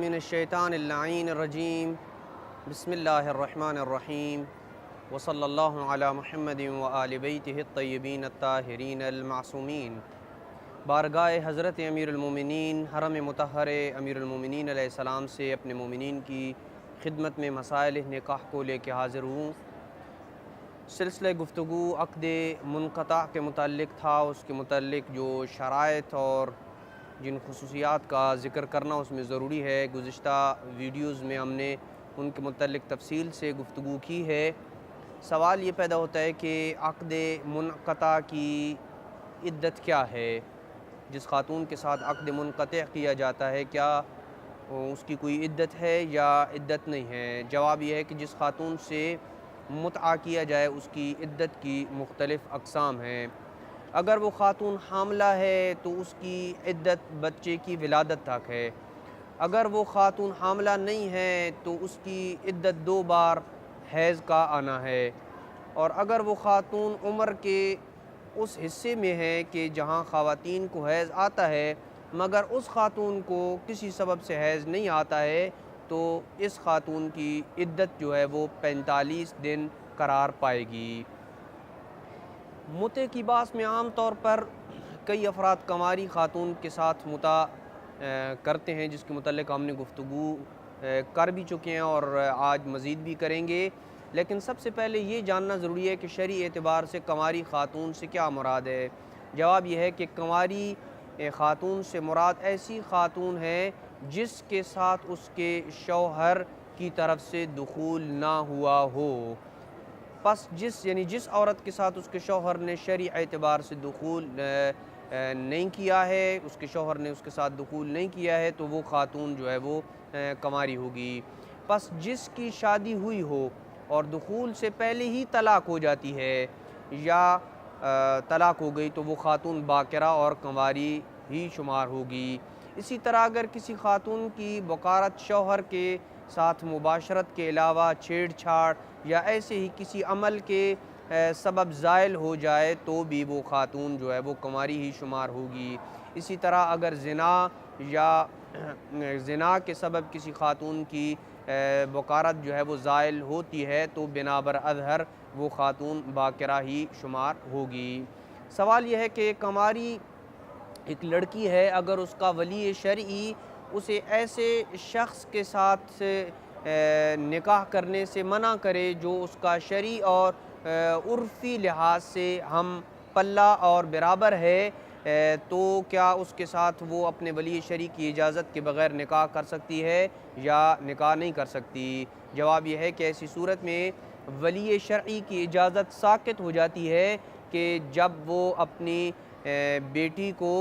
मिनश्शैतानिर्रजीम बिस्मिल्लाहिर्रहमानिर्रहीम वसल्लल्लाहु अला मुहम्मदिन व आलि बैतिहि अत्तय्यबीन अत्ताहिरीन अल-मासूमीन। बारगाह हज़रत अमीरुल मोमिनीन हरम मुतहहर अमीरुल मोमिनीन अलैहिस्सलाम से अपने मोमिनीन की खिदमत में मसाइल निकाह को लेकर हाज़िर हूँ। सिलसिला गुफ्तगू अक़्द मुनक़ता के मुताल्लिक़ था। उसके मुताल्लिक़ जो शराइत और जिन खुसूसियात का ज़िक्र करना उसमें ज़रूरी है, गुज़िश्ता वीडियोज़ में हमने उनके मुताल्लिक़ तफ़सील से गुफ्तगू की है। सवाल ये पैदा होता है कि अक़्द मुनक़ता की इद्दत क्या है। जिस खातून के साथ अक़्द मुनक़ता किया जाता है, क्या उसकी कोई इद्दत है या इद्दत नहीं है। जवाब यह है कि जिस खातून से मुतआ किया जाए उसकी इद्दत की मुख्तलिफ़ अक़साम हैं। अगर वो खातून हामला है तो उसकी इद्दत बच्चे की विलादत तक है। अगर वो खातून हामला नहीं है तो उसकी इद्दत 2 बार हैज़ का आना है। और अगर वो खातून उम्र के उस हिस्से में है कि जहाँ ख़वातीन को हैज़ आता है मगर उस खातून को किसी सबब से हैज़ नहीं आता है, तो इस खातून की इद्दत जो है वो 45 दिन करार पाएगी। मुते की बास में आम तौर पर कई अफराद कंवारी खातून के साथ मुता करते हैं, जिसके मुतल्लिक़ हमने गुफ्तगू कर भी चुके हैं और आज मज़ीद भी करेंगे। लेकिन सबसे पहले ये जानना ज़रूरी है कि शरई एतबार से कंवारी ख़ातून से क्या मुराद है। जवाब यह है कि कंवारी ख़ातून से मुराद ऐसी ख़ातून है जिसके साथ उसके शौहर की तरफ से दुखूल ना हुआ हो। बस जिस औरत के साथ उसके शौहर ने शरई एतबार से दुखूल नहीं किया है, उसके शौहर ने उसके साथ दुखूल नहीं किया है, तो वो ख़ातून जो है वो कंवारी होगी। बस जिसकी शादी हुई हो और दुखूल से पहले ही तलाक़ हो जाती है या तलाक़ हो गई, तो वो ख़ातून बाकिरा और कंवारी ही शुमार होगी। इसी तरह अगर किसी ख़ातून की बकारत शौहर के साथ मुबाशरत के अलावा छेड़छाड़ या ऐसे ही किसी अमल के सबब ज़ायल हो जाए तो भी वो ख़ातून जो है वो कंवारी ही शुमार होगी। इसी तरह अगर ज़िना या ज़िना के सबब किसी ख़ातून की बकारत जो है वो ज़ायल होती है तो बिनाबर अज़हर वो ख़ातून बाकिरा ही शुमार होगी। सवाल यह है कि कंवारी एक लड़की है, अगर उसका वली शरई उसे ऐसे शख्स के साथ निकाह करने से मना करे जो उसका शरई और उर्फ़ी लिहाज से हम पल्ला और बराबर है, तो क्या उसके साथ वो अपने वली शरई की इजाज़त के बग़ैर निकाह कर सकती है या निकाह नहीं कर सकती। जवाब यह है कि ऐसी सूरत में वली शरई की इजाज़त साक़ित हो जाती है कि जब वो अपनी बेटी को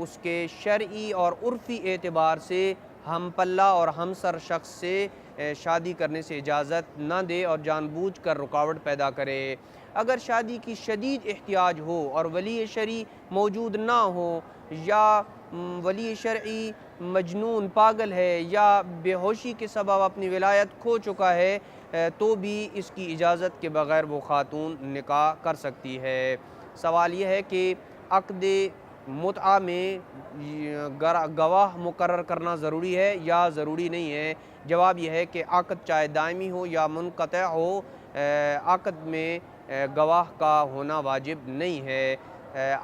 उसके शरई और उर्फ़ी एतबार से हम पल्ला और हमसर शख्स से शादी करने से इजाज़त न दे और जानबूझकर रुकावट पैदा करे। अगर शादी की शदीद एहतियाज हो और वली शरई मौजूद ना हो या वली शरई मजनून पागल है या बेहोशी के सबब अपनी विलायत खो चुका है, तो भी इसकी इजाज़त के बग़ैर वो ख़ातून निकाह कर सकती है। सवाल यह है कि अक़्द मुतआ में गवाह मुकर्रर करना ज़रूरी है या ज़रूरी नहीं है। जवाब यह है कि अक़्द चाहे दायमी हो या मुनक़ता हो, अक़्द में गवाह का होना वाजिब नहीं है।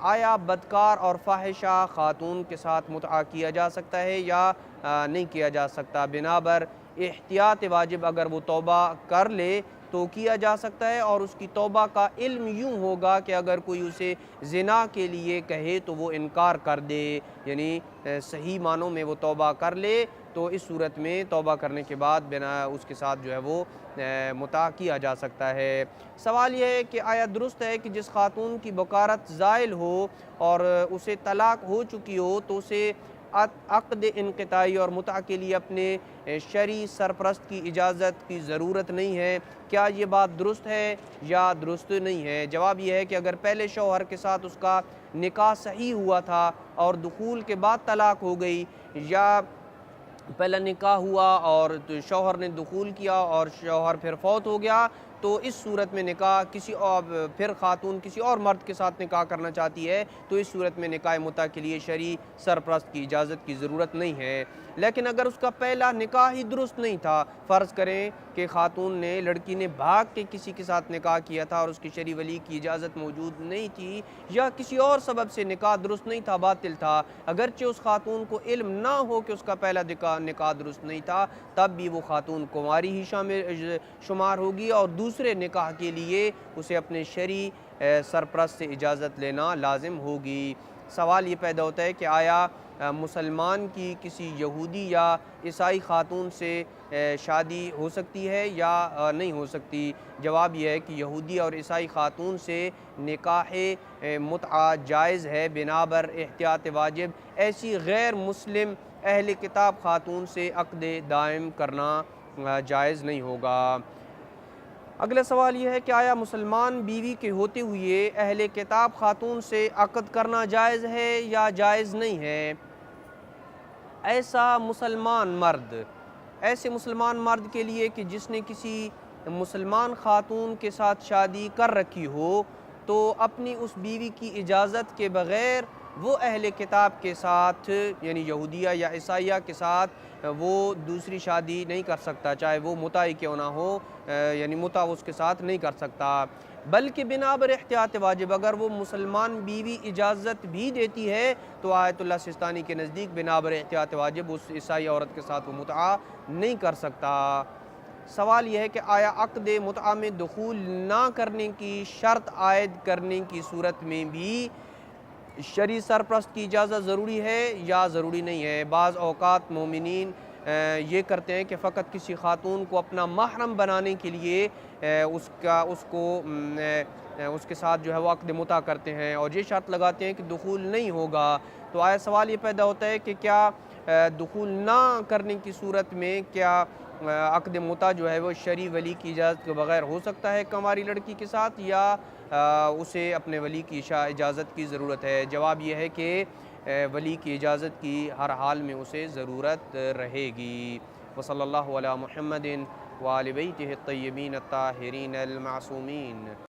आया बदकार और फ़ाहिशा ख़ातून के साथ मुतआ किया जा सकता है या नहीं किया जा सकता। बिनाबर एहतियात वाजिब अगर वो तौबा कर ले तो किया जा सकता है और उसकी तौबा का इल्म यूँ होगा कि अगर कोई उसे ज़िना के लिए कहे तो वो इनकार कर दे, यानी सही मानों में वो तौबा कर ले, तो इस सूरत में तौबा करने के बाद बिना उसके साथ जो है वो मुता किया जा सकता है। सवाल यह है कि आया दुरुस्त है कि जिस खातून की बकारत ज़ायल हो और उसे तलाक़ हो चुकी हो तो उसे अक़्द इनक़िताई और मुता के लिए अपने शरई सरपरस्त की इजाज़त की ज़रूरत नहीं है। क्या ये बात दुरुस्त है या दुरुस्त नहीं है। जवाब यह है कि अगर पहले शौहर के साथ उसका निकाह सही हुआ था और दुखूल के बाद तलाक़ हो गई, या पहला निकाह हुआ और शौहर ने दुखूल किया और शौहर फिर फौत हो गया, तो इस सूरत में निकाह किसी और फिर ख़ातून किसी और मर्द के साथ निकाह करना चाहती है तो इस सूरत में निकाह मुता के लिए शरई सरपरस्त की इजाज़त की ज़रूरत नहीं है। लेकिन अगर उसका पहला निकाह ही दुरुस्त नहीं था, फ़र्ज़ करें कि ख़ातून ने लड़की ने भाग के किसी के साथ निकाह किया था और उसकी शरई वली की इजाज़त मौजूद नहीं थी, या किसी और सबब से निकाह दुरुस्त नहीं था, बातिल था, अगरचे उस खातून को इल्म ना हो कि उसका पहला निकाह दुरुस्त नहीं था, तब भी वो खातून कुंवारी ही शामिल शुमार होगी और दूसरे निकाह के लिए उसे अपने शरई सरपरस्त से इजाज़त लेना लाजिम होगी। सवाल ये पैदा होता है कि आया मुसलमान की किसी यहूदी या ईसाई ख़ातून से शादी हो सकती है या नहीं हो सकती? जवाब यह है कि यहूदी और ईसाई ख़ातून से निकाह मुतआ जायज़ है बिनाबर एहतियात वाजिब। ऐसी गैर मुस्लिम अहले किताब ख़ातून से अक़्द दायम करना जायज़ नहीं होगा। अगला सवाल यह है कि आया मुसलमान बीवी के होते हुए अहले किताब ख़ातून से अक़्द करना जायज़ है या जायज़ नहीं है? ऐसे मुसलमान मर्द के लिए कि जिसने किसी मुसलमान ख़ातून के साथ शादी कर रखी हो, तो अपनी उस बीवी की इजाज़त के बग़ैर वो अहले किताब के साथ यानी यहूदिया या ईसाइया के साथ वो दूसरी शादी नहीं कर सकता, चाहे वो मुता ही क्यों ना हो, यानी मुता उसके साथ नहीं कर सकता। बल्कि बिनाबर एहतियात वाजिब अगर वो मुसलमान बीवी इजाज़त भी देती है तो आयतुल्लाह सिस्तानी के नज़दीक बिनाबर एहतियात वाजिब उस ईसाई औरत के साथ वो मुता नहीं कर सकता। सवाल यह है कि आया अक़्द मुतआ में दुखूल ना करने की शर्त आयद करने की सूरत में भी शरई सरपरस्त की इजाज़त ज़रूरी है या ज़रूरी नहीं है? बाज़ औक़ात मोमिनीन ये करते हैं कि फ़कत किसी ख़ातून को अपना महरम बनाने के लिए उसके साथ जो है वो अक़्द मुता करते हैं और ये शर्त लगाते हैं कि दुखूल नहीं होगा। तो आया सवाल ये पैदा होता है कि क्या दुखूल ना करने की सूरत में क्या अक़्द मुता जो है वो शरई वली की इजाज़त के बग़ैर हो सकता है कंवारी लड़की के साथ, या उसे अपने वली की इजाज़त की ज़रूरत है? जवाब यह है कि वली की इजाज़त की हर हाल में उसे ज़रूरत रहेगी। वसल्लल्लाहु अला मुहम्मदिन व आलि बैतिहि अत्तय्यबीन अत्ताहिरीन अल मासूमीन।